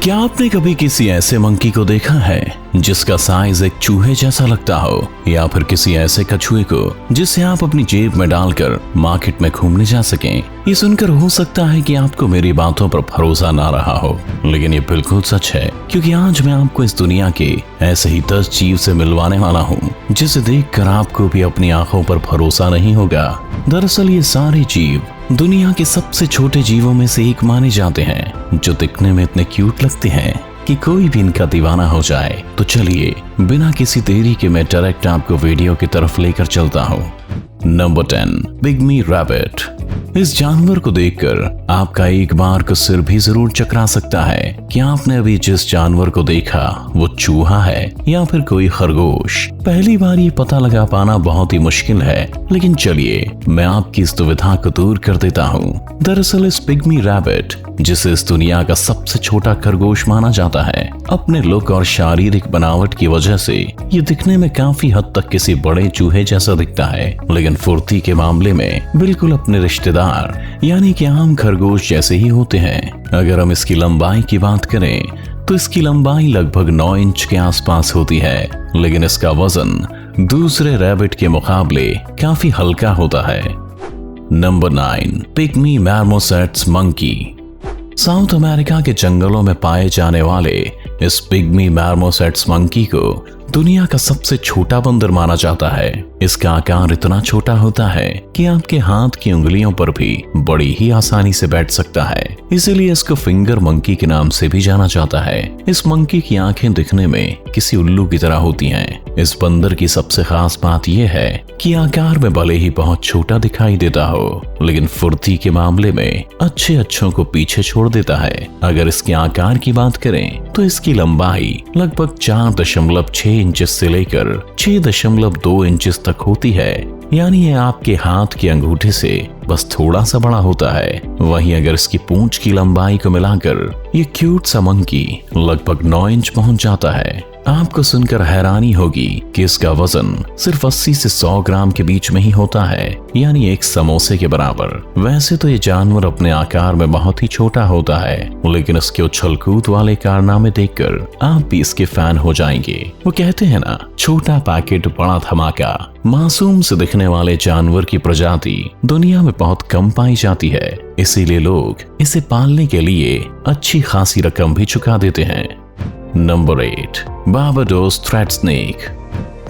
क्या आपने कभी किसी ऐसे मंकी को देखा है जिसका साइज एक चूहे जैसा लगता हो, या फिर किसी ऐसे कछुए को जिसे आप अपनी जेब में डालकर मार्केट में घूमने जा सकें? ये सुनकर हो सकता है कि आपको मेरी बातों पर भरोसा ना रहा हो, लेकिन ये बिल्कुल सच है, क्योंकि आज मैं आपको इस दुनिया के ऐसे ही 10 जीव से मिलवाने वाला हूँ जिसे देखकर आपको भी अपनी आंखों पर भरोसा नहीं होगा। दरअसल ये सारे जीव दुनिया के सबसे छोटे जीवों में से एक माने जाते हैं, जो दिखने में इतने क्यूट लगते हैं कि कोई भी इनका दीवाना हो जाए। तो चलिए बिना किसी देरी के मैं डायरेक्ट आपको वीडियो की तरफ लेकर चलता हूँ। Number 10, pygmy rabbit. इस जानवर को देखकर आपका एक बार को सिर भी जरूर चकरा सकता है कि आपने अभी जिस जानवर को देखा वो चूहा है या फिर कोई खरगोश। पहली बार ये पता लगा पाना बहुत ही मुश्किल है, लेकिन चलिए मैं आपकी इस दुविधा को दूर कर देता हूँ। दरअसल इस पिग्मी रैबिट, जिसे इस दुनिया का सबसे छोटा खरगोश माना जाता है, अपने लुक और शारीरिक बनावट की वजह से ये दिखने में काफी हद तक किसी बड़े चूहे जैसा दिखता है, लेकिन फुर्ती के मामले में बिल्कुल अपने रिश्तेदार यानी कि आम खरगोश जैसे ही होते हैं। अगर हम इसकी लंबाई की बात करें तो इसकी लंबाई लगभग 9 इंच के आसपास होती है, लेकिन इसका वजन दूसरे रैबिट के मुकाबले काफी हल्का होता है। Number 9, pygmy marmosets monkey. South America के जंगलों में पाए जाने वाले इस पिग्मी मार्मोसेट्स मंकी को दुनिया का सबसे छोटा बंदर माना जाता है। इसका आकार इतना छोटा होता है कि आपके हाथ की उंगलियों पर भी बड़ी ही आसानी से बैठ सकता है, इसीलिए इसको फिंगर मंकी के नाम से भी जाना जाता है। इस मंकी की आंखें दिखने में किसी उल्लू की तरह होती हैं। इस बंदर की सबसे खास बात यह है कि आकार में भले ही बहुत छोटा दिखाई देता हो, लेकिन फुर्ती के मामले में अच्छों को पीछे छोड़ देता है। अगर इसके आकार की बात करें तो इसकी लंबाई लगभग 4.6 इंच से लेकर 6.2 इंच तक होती है, यानी ये आपके हाथ के अंगूठे से बस थोड़ा सा बड़ा होता है। वहीं अगर इसकी पूंछ की लंबाई को मिलाकर ये क्यूट सा मंकी लगभग 9 इंच पहुंच जाता है। आपको सुनकर हैरानी होगी कि इसका वजन सिर्फ 80 से 100 ग्राम के बीच में ही होता है, यानी एक समोसे के बराबर। वैसे तो ये जानवर अपने आकार में बहुत ही छोटा होता है, लेकिन इसके उछल कूद वाले कारनामे देखकर आप भी इसके फैन हो जाएंगे। वो कहते हैं ना, छोटा पैकेट बड़ा धमाका। मासूम से दिखने वाले जानवर की प्रजाति दुनिया में बहुत कम पाई जाती है, इसीलिए लोग इसे पालने के लिए अच्छी खासी रकम भी चुका देते हैं। Number 8, Barbados thread snake.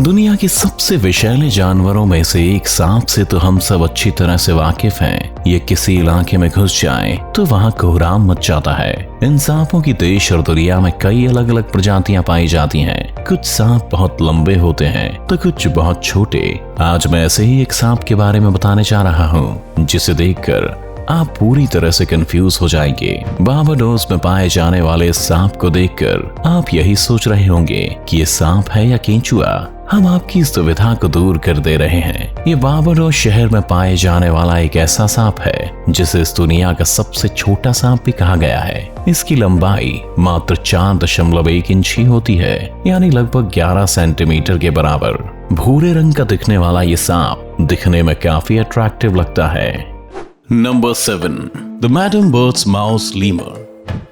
दुनिया के सबसे विषैले जानवरों में से एक सांप से तो हम सब अच्छी तरह से वाकिफ हैं। ये किसी इलाके में घुस जाए तो वहाँ कोहराम मच जाता है। इन सांपों की देश और दुनिया में कई अलग अलग प्रजातियां पाई जाती हैं। कुछ सांप बहुत लंबे होते हैं तो कुछ बहुत छोटे। आज मैं ऐसे ही एक सांप के बारे में बताने जा रहा हूँ, जिसे देखकर आप पूरी तरह से कंफ्यूज हो जाएंगे। बारबाडोस में पाए जाने वाले सांप को देखकर आप यही सोच रहे होंगे कि ये सांप है या केंचुआ। हम आपकी इस दुविधा को दूर कर दे रहे हैं। ये बारबाडोस शहर में पाए जाने वाला एक ऐसा सांप है जिसे इस दुनिया का सबसे छोटा सांप भी कहा गया है। इसकी लंबाई मात्र 4.1 इंच ही होती है, यानी लगभग 11 सेंटीमीटर के बराबर। भूरे रंग का दिखने वाला ये सांप दिखने में काफी अट्रैक्टिव लगता है। Number 7, the madam birds mouse lemur.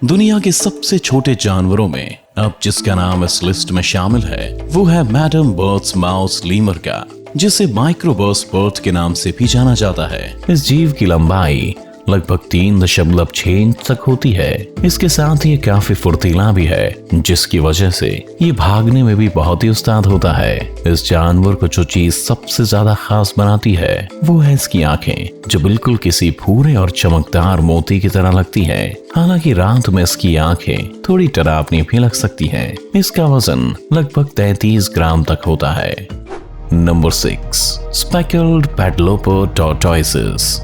दुनिया के सबसे छोटे जानवरों में अब जिसका नाम इस लिस्ट में शामिल है वो है मैडम बर्ड्स माउस लीमर का, जिसे माइक्रोबर्स बर्ड के नाम से भी जाना जाता है। इस जीव की लंबाई लगभग 3.6 इंच तक होती है। इसके साथ ये काफी फुर्तीला भी है, जिसकी वजह से ये भागने में भी बहुत ही उस्ताद होता है। इस जानवर को जो चीज सबसे ज्यादा खास बनाती है वो है इसकी आंखें, जो बिल्कुल किसी भूरे और चमकदार मोती की तरह लगती है। हालांकि रात में इसकी आंखें थोड़ी डरावनी भी लग सकती हैं। इसका वजन लगभग 33 ग्राम तक होता है। Number 6, speckled padloper tortoises.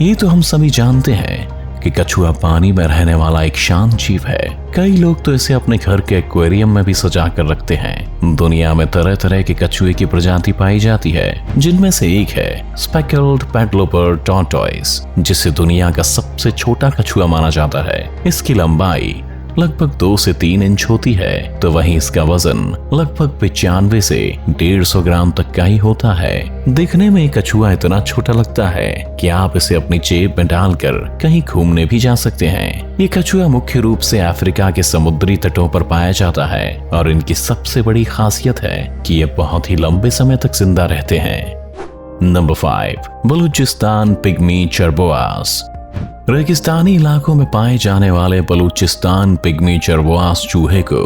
ये तो हम सभी जानते हैं कि कछुआ पानी में रहने वाला एक शांत जीव है। कई लोग तो इसे अपने घर के एक्वेरियम में भी सजा कर रखते हैं। दुनिया में तरह तरह के कछुए की प्रजाति पाई जाती है, जिनमें से एक है स्पेकल्ड पेडलोपर टॉर्टोइस, जिसे दुनिया का सबसे छोटा कछुआ माना जाता है। इसकी लंबाई लगभग 2 से 3 इंच होती है, तो वहीं इसका वजन लगभग 95 से 150 ग्राम तक का ही होता है। दिखने में कछुआ इतना छोटा लगता है कि आप इसे अपनी जेब में डालकर कहीं घूमने भी जा सकते हैं। ये कछुआ मुख्य रूप से अफ्रीका के समुद्री तटों पर पाया जाता है और इनकी सबसे बड़ी खासियत है कि ये बहुत ही लंबे समय तक जिंदा रहते हैं। Number 5, Baluchistan pygmy jerboas. रेगिस्तानी इलाकों में पाए जाने वाले बलूचिस्तान पिग्मी चरबोआस चूहे को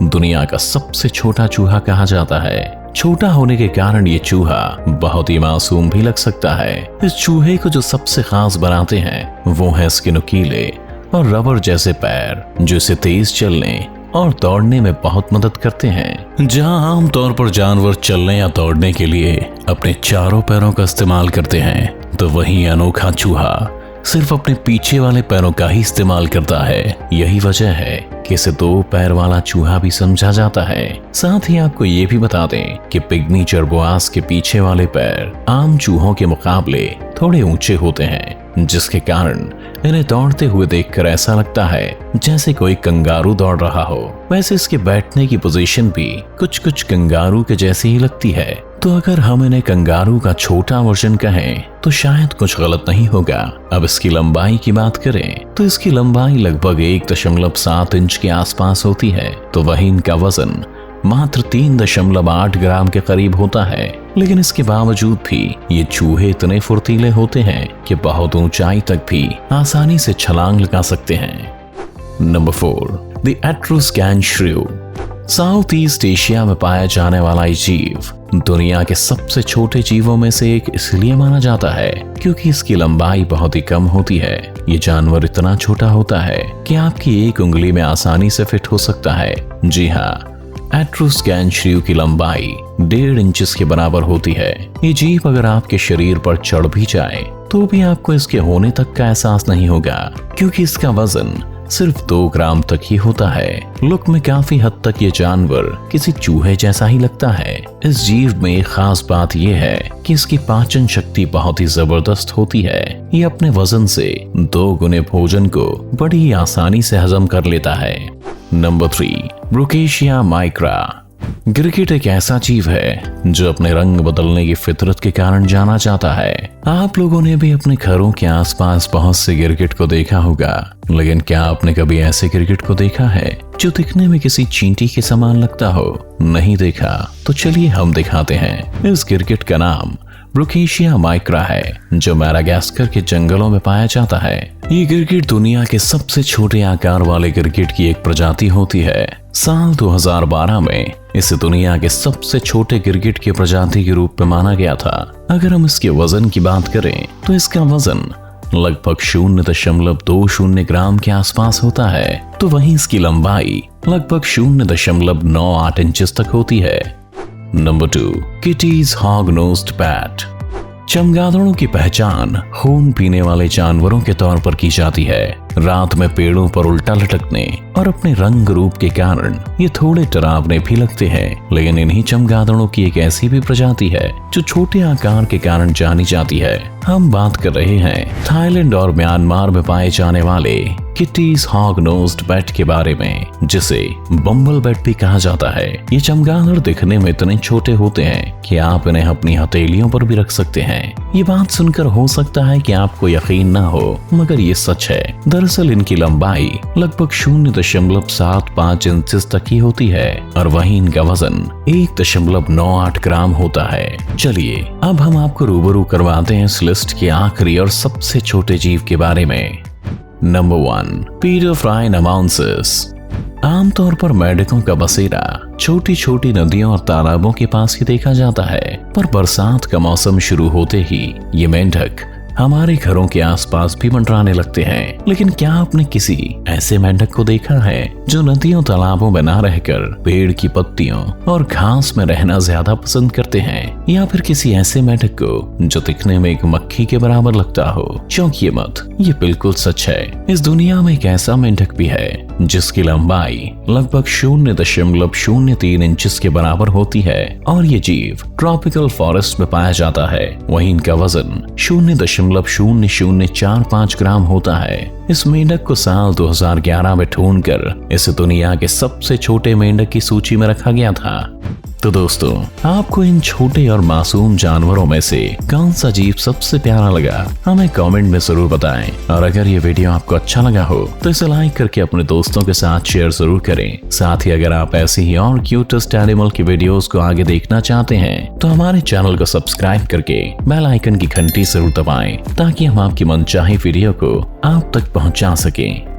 दुनिया का सबसे छोटा चूहा कहा जाता है। छोटा होने के कारण ये चूहा बहुत ही मासूम भी लग सकता है। इस चूहे को जो सबसे खास बनाते हैं वो है इसके नुकीले और रबर जैसे पैर, जो इसे तेज चलने और दौड़ने में बहुत मदद करते हैं। जहां आमतौर पर जानवर चलने या दौड़ने के लिए अपने चारों पैरों का इस्तेमाल करते हैं, तो वहीं अनोखा चूहा सिर्फ अपने पीछे वाले पैरों का ही इस्तेमाल करता है। यही वजह है कि इसे 2 पैर वाला चूहा भी समझा जाता है। साथ ही आपको ये भी बता दें कि पिग्मी चरबोआस के पीछे वाले पैर आम चूहों के मुकाबले थोड़े ऊंचे होते हैं, जिसके कारण इन्हें दौड़ते हुए देखकर ऐसा लगता है जैसे कोई कंगारू दौड़ रहा हो। वैसे इसके बैठने की पोजीशन भी कुछ कंगारू के जैसी ही लगती है, तो अगर हम इन्हें कंगारू का छोटा वर्जन कहें तो शायद कुछ गलत नहीं होगा। अब इसकी लंबाई की बात करें तो इसकी लंबाई लगभग 1.7 इंच के आसपास होती है, तो वहीं इनका वजन मात्र 3.8 ग्राम के करीब होता है। लेकिन इसके बावजूद भी ये चूहे इतने फुर्तीले होते हैं कि बहुत ऊंचाई तक भी आसानी से छलांग लगा सकते हैं। Number 4, the Etruscan shrew. South East Asia में पाया जाने वाला ये जीव दुनिया के सबसे छोटे जीवों में से एक इसलिए माना जाता है क्योंकि इसकी लंबाई बहुत ही कम होती है। ये जानवर इतना छोटा होता है कि आपकी एक उंगली में आसानी से फिट हो सकता है। जी हाँ, एट्रुस्कैन श्रियू की लंबाई 1.5 इंच के बराबर होती है। ये जीव अगर आपके शरीर पर चढ़ भी जाए तो भी आपको इसके होने तक का एहसास नहीं होगा, क्योंकि इसका वजन सिर्फ 2 ग्राम तक ही होता है। लुक में काफी हद तक ये जानवर किसी चूहे जैसा ही लगता है। इस जीव में एक खास बात यह है कि इसकी पाचन शक्ति बहुत ही जबरदस्त होती है। ये अपने वजन से 2 गुने भोजन को बड़ी ही आसानी से हजम कर लेता है। Number 3, Brookesia micra. गिरगिट एक ऐसा जीव है जो अपने रंग बदलने की फितरत के कारण जाना जाता है। आप लोगों ने भी अपने घरों के आसपास बहुत से गिरगिट को देखा होगा, लेकिन क्या आपने कभी ऐसे गिरगिट को देखा है जो दिखने में किसी चींटी के समान लगता हो? नहीं देखा तो चलिए हम दिखाते हैं। इस गिरगिट का नाम ब्रुकेशिया माइक्रा है, जो मैडागास्कर के जंगलों में पाया जाता है। ये गिरगिट दुनिया के सबसे छोटे आकार वाले गिरगिट की एक प्रजाति होती है। साल 2012 में इसे दुनिया के सबसे छोटे गिरगिट की प्रजाति के रूप में माना गया था। अगर हम इसके वजन की बात करें तो इसका वजन लगभग 0.20 ग्राम के आसपास होता है, तो वहीं इसकी लंबाई लगभग 0.98 इंच तक होती है। Number 2, Kitti's hog nosed bat. चमगादड़ों की पहचान खून पीने वाले जानवरों के तौर पर की जाती है। रात में पेड़ों पर उल्टा लटकने और अपने रंग रूप के कारण ये थोड़े डरावने भी लगते हैं, लेकिन इन्हीं चमगादड़ों की एक ऐसी भी प्रजाति है जो छोटे आकार के कारण जानी जाती है। हम बात कर रहे हैं थाईलैंड और म्यांमार में पाए जाने वाले किटीज हॉग नोज्ड बैट के बारे में, जिसे बम्बल बैट भी कहा जाता है। ये चमगादड़ दिखने में इतने छोटे होते हैं कि आप इन्हें अपनी हथेलियों पर भी रख सकते हैं। ये बात सुनकर हो सकता है कि आपको यकीन ना हो, मगर ये सच है। दरअसल इनकी लंबाई लगभग 0.75 इंच तक ही होती है और वहीं इनका वजन 1.98 ग्राम होता है। चलिए अब हम आपको रूबरू करवाते हैं इस लिस्ट के आखिरी और सबसे छोटे जीव के बारे में। नंबर 1, पीडोफ्राइन अमाउंसिस। आमतौर पर मेंढकों का बसेरा छोटी छोटी नदियों और तालाबों के पास ही देखा जाता है, पर बरसात का मौसम शुरू होते ही ये मेंढक हमारे घरों के आसपास भी मंडराने लगते हैं। लेकिन क्या आपने किसी ऐसे मेंढक को देखा है जो नदियों तालाबों में ना रहकर पेड़ की पत्तियों और घास में रहना ज्यादा पसंद करते हैं, या फिर किसी ऐसे मेंढक को जो दिखने में एक मक्खी के बराबर लगता हो? चौंकिए मत, ये बिल्कुल सच है। इस दुनिया में एक ऐसा मेंढक भी है जिसकी लंबाई लगभग 0.03 इंचेस के बराबर होती है और ये जीव ट्रॉपिकल फॉरेस्ट में पाया जाता है। वहीं इनका वजन 0.0045 ग्राम होता है। इस मेंढक को साल 2011 में ढूंढकर इसे दुनिया के सबसे छोटे मेंढक की सूची में रखा गया था। तो दोस्तों, आपको इन छोटे और मासूम जानवरों में से कौन सा जीव सबसे प्यारा लगा, हमें कमेंट में जरूर बताएं। और अगर ये वीडियो आपको अच्छा लगा हो तो इसे लाइक करके अपने दोस्तों के साथ शेयर जरूर करें। साथ ही अगर आप ऐसे ही और क्यूटेस्ट एनिमल की वीडियोस को आगे देखना चाहते हैं तो हमारे चैनल को सब्सक्राइब करके बेल आइकन की घंटी जरूर दबाएं ताकि हम आपकी मनचाही वीडियो को आप तक पहुंचा सकें।